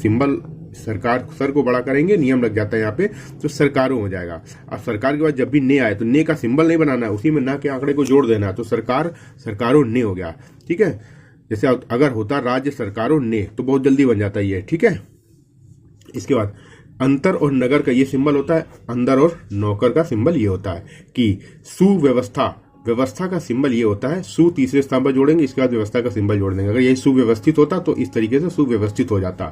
Symbol सरकार sir को बड़ा करेंगे, नियम लग जाता है यहाँ पे, तो सरकारों हो जाएगा। अब सरकार के बाद जब भी ने आए तो ने का सिंबल नहीं बनाना है, उसी में ना के आंकड़े को जोड़ देना है, तो सरकार सरकारों ने हो गया। ठीक है, जैसे अगर होता राज्य सरकारों ने तो बहुत जल्दी बन जाता है ये। ठीक है, इसके बाद अंतर और नगर का ये सिंबल होता है, अंदर और नौकर का सिंबल ये होता है कि सुव्यवस्था, व्यवस्था का सिंबल ये होता है, सु तीसरे स्थान पर जोड़ेंगे, इसके बाद व्यवस्था का सिंबल जोड़ देंगे। अगर यही सुव्यवस्थित होता तो इस तरीके से सुव्यवस्थित हो जाता।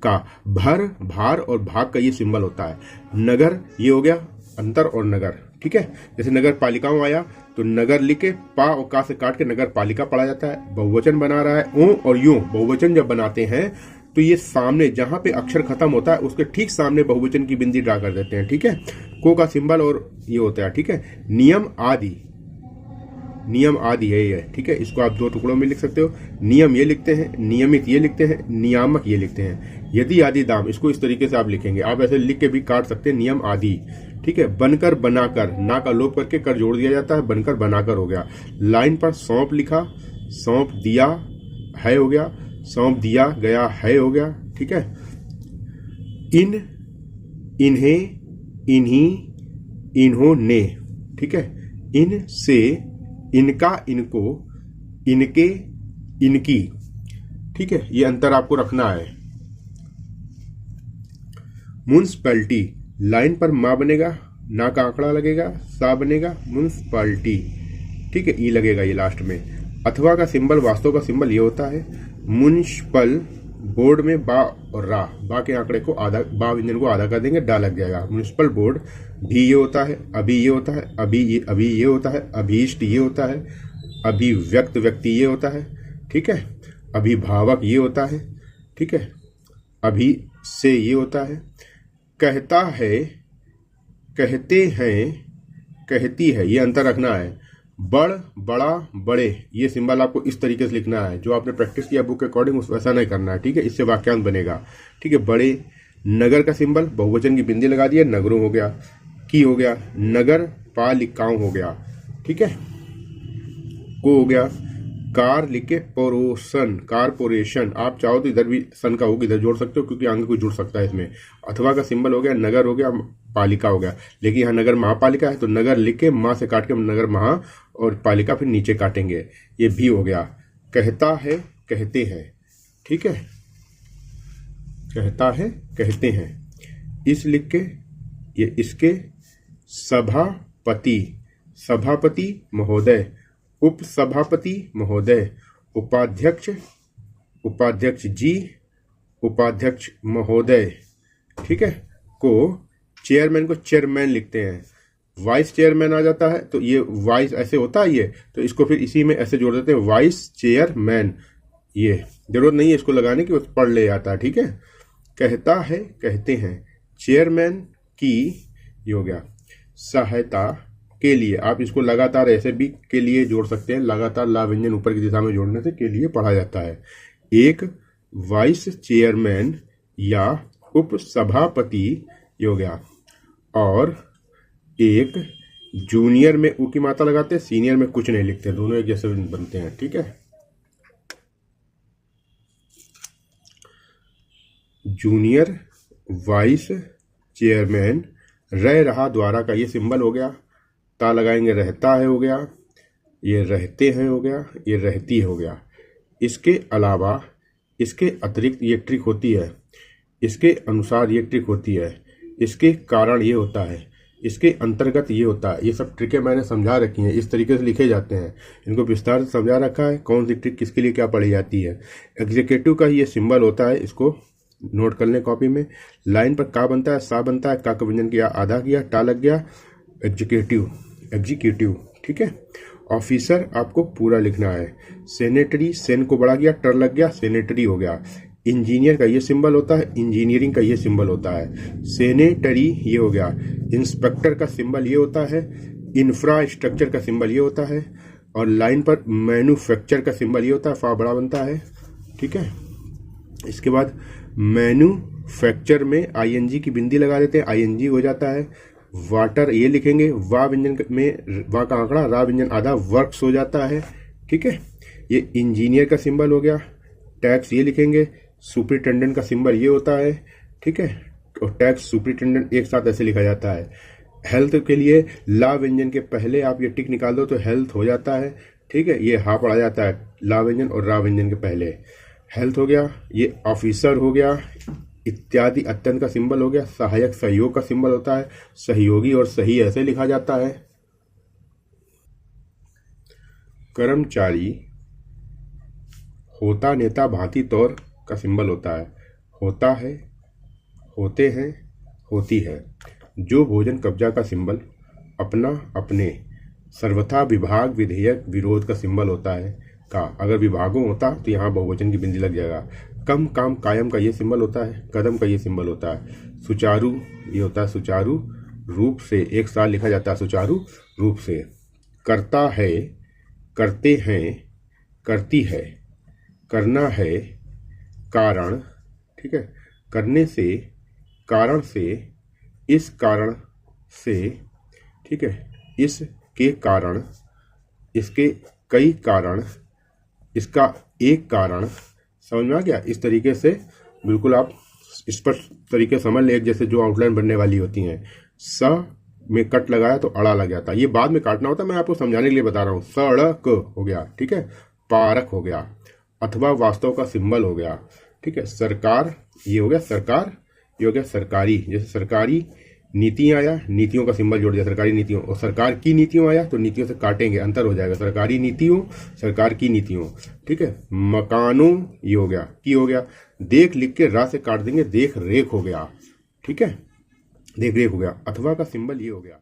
का भर, भार और भाग का ये सिंबल होता है। नगर ये हो गया अंतर और नगर। ठीक है, जैसे नगर पालिकाओं आया तो नगर लिख के पा और का से काट के नगर पालिका पढ़ा जाता है। बहुवचन बना रहा है ओ और यूं, बहुवचन जब बनाते हैं तो ये सामने जहां पे अक्षर खत्म होता है उसके ठीक सामने बहुवचन की बिंदी ड्रा कर देते हैं। ठीक है, को का सिंबल और ये होता है। ठीक है, नियम आदि, नियम आदि है ये। ठीक है, इसको आप दो टुकड़ों में लिख सकते हो, नियम ये लिखते हैं, नियमित ये लिखते हैं, नियामक ये लिखते हैं। यदि आदि दाम, इसको इस तरीके से आप लिखेंगे, आप ऐसे लिख के भी काट सकते हैं, नियम आदि। ठीक है, बनकर बनाकर, ना का लोप करके कर जोड़ दिया जाता है, बनकर बनाकर हो गया। लाइन पर सौंप लिखा, सौंप दिया है हो गया, सौंप दिया गया है हो गया। ठीक है, इन, इन्हें, इन्हीं, इन्होंने। ठीक है, इन से, इनका, इनको, इनके, इनकी। ठीक है, ये अंतर आपको रखना है। म्युनिसिपैलिटी, लाइन पर मा बनेगा, ना का आंकड़ा लगेगा, सा बनेगा, म्युनिसिपैलिटी। ठीक है, ई लगेगा ये लास्ट में। अथवा का सिंबल, वास्तव का सिंबल ये होता है। म्युनिसिपल बोर्ड में बा और रा, बा के आंकड़े को आधा, बा व्यंजन को आधा कर देंगे, डा लग जाएगा। म्युनिसिपल बोर्ड भी ये होता है, अभी ये होता है, अभी ये होता है, अभीष्ट ये होता है, अभिव्यक्त व्यक्ति ये होता है। ठीक है, अभिभावक ये होता है। ठीक है, अभी से ये होता है। कहता है, कहते हैं, कहती है, ये अंतर रखना है। बड़, बड़ा, बड़े, ये सिंबल आपको इस तरीके से लिखना है, जो आपने प्रैक्टिस किया बुक के अकॉर्डिंग वैसा नहीं करना है। ठीक है, इससे वाक्यांश बनेगा। ठीक है, बड़े, नगर का सिंबल, बहुवचन की बिंदी लगा दिया, नगरों हो गया, की हो गया, नगर पालिकाओं हो गया। ठीक है, को हो गया, कार लिख के पोरोसन, कारपोरेशन, आप चाहो तो इधर भी सन का होगा, इधर जोड़ सकते हो क्योंकि आगे कोई जुड़ सकता है इसमें। अथवा का सिंबल हो गया, नगर हो गया, पालिका हो गया, लेकिन यहाँ नगर महापालिका है तो नगर लिख के माँ से काट के नगर महा और पालिका फिर नीचे काटेंगे, ये भी हो गया। कहता है, कहते हैं। ठीक है, कहता है, कहते हैं, इस लिख के ये इसके। सभापति, सभापति महोदय, उपसभापति महोदय, उपाध्यक्ष, उपाध्यक्ष जी, उपाध्यक्ष महोदय। ठीक है, को चेयरमैन को चेयरमैन लिखते हैं। वाइस चेयरमैन आ जाता है तो ये वाइस ऐसे होता है ये, तो इसको फिर इसी में ऐसे जोड़ देते हैं, वाइस चेयरमैन। ये जरूरत नहीं है इसको लगाने की, पढ़ ले जाता है। ठीक है, कहता है, कहते हैं, चेयरमैन की, ये हो गया। सहायता के लिए, आप इसको लगातार ऐसे भी के लिए जोड़ सकते हैं, लगातार ला व्यंजन ऊपर की दिशा में जोड़ने से के लिए पढ़ा जाता है। एक वाइस चेयरमैन या उपसभापति, ये हो गया। और एक जूनियर में ऊ की मात्रा लगाते हैं, सीनियर में कुछ नहीं लिखते, दोनों एक जैसे बनते हैं। ठीक है, जूनियर वाइस चेयरमैन, रह रहा द्वारा का ये सिंबल हो गया, ता लगाएंगे, रहता है हो गया, ये रहते हैं हो गया, ये रहती हो गया। इसके अलावा, इसके अतिरिक्त ये ट्रिक होती है, इसके अनुसार ये ट्रिक होती है, इसके कारण ये होता है, इसके अंतर्गत ये होता है। ये सब ट्रिकें मैंने समझा रखी हैं, इस तरीके से लिखे जाते हैं, इनको विस्तार से समझा रखा है कौन सी ट्रिक किसके लिए क्या पढ़ी जाती है। एग्जीक्यूटिव का ये सिंबल होता है, इसको नोट कर लें कॉपी में। लाइन पर का बनता है, सा बनता है, का व्यंजन किया, आधा किया, टा लग गया, एग्जीक्यूटिव, एग्जीक्यूटिव। ठीक है, ऑफिसर आपको पूरा लिखना है। सेनेटरी, सेन को बड़ा किया, टर लग गया, सेनेटरी हो गया। इंजीनियर का ये सिंबल होता है, इंजीनियरिंग का ये सिंबल होता है। सेनेटरी ये हो गया। इंस्पेक्टर का सिंबल ये होता है, इंफ्रास्ट्रक्चर का सिंबल ये होता है, और लाइन पर मैन्युफैक्चर का सिंबल ये होता है, फा बड़ा बनता है। ठीक है, इसके बाद मैन्युफैक्चर में आईएनजी की बिंदी लगा देते हैं, आईएनजी हो जाता है। वाटर ये लिखेंगे, वा व्यंजन में वा का आंकड़ा, रा व्यंजन आधा, वर्क्स हो जाता है। ठीक है, ये इंजीनियर का सिंबल हो गया। टैक्स ये लिखेंगे, सुपरिटेंडेंट का सिंबल ये होता है, ठीक है, और टैक्स सुपरिटेंडेंट एक साथ ऐसे लिखा जाता है। हेल्थ के लिए ला व्यंजन के पहले आप ये टिक निकाल दो तो हेल्थ हो जाता है, ठीक है, ये हा पढ़ा जाता है ला व्यंजन और रा व्यंजन के पहले, हेल्थ हो गया। ये ऑफिसर हो गया, इत्यादि अत्यंत का सिंबल हो गया। सहायक सहयोग का सिंबल होता है, सहयोगी और सही ऐसे लिखा जाता है। कर्मचारी होता नेता भांति तौर का सिंबल होता है, होता है, होते हैं, होती है। जो भोजन कब्जा का सिंबल अपना अपने सर्वथा विभाग विधेयक विरोध का सिंबल होता है का, अगर विभागों होता तो यहाँ बहुवचन की बिंदी लग जाएगा। कम काम कायम का ये सिंबल होता है, कदम का ये सिंबल होता है। सुचारू ये होता है सुचारू रूप से, एक साथ लिखा जाता है सुचारू रूप से। करता है, करते हैं, करती है, करना है, कारण, ठीक है, करने से, कारण से, इस कारण से, ठीक है, इसके कारण, इसके कई कारण, इसका एक कारण। समझ में आ गया? इस तरीके से बिल्कुल आप स्पष्ट तरीके समझ ले, एक जैसे जो आउटलाइन बनने वाली होती हैं। स में कट लगाया तो अड़ा लग जाता, ये बाद में काटना होता है, मैं आपको समझाने के लिए बता रहा हूँ। सड़क हो गया, ठीक है, पारक हो गया, अथवा वास्तव का सिंबल हो गया, ठीक है। सरकार ये हो गया सरकार, ये हो गया सरकारी, जैसे सरकारी नीतियां आया, नीतियों का सिंबल जोड़ दिया सरकारी नीतियों, और सरकार की नीतियों आया तो नीतियों से काटेंगे, अंतर हो जाएगा, सरकारी नीतियों, सरकार की नीतियों, ठीक है। मकानों ये हो गया, की हो गया, देख लिख के रा से काट देंगे, देख रेख हो गया, ठीक है, देख रेख हो गया। अथवा का सिंबल ये हो गया।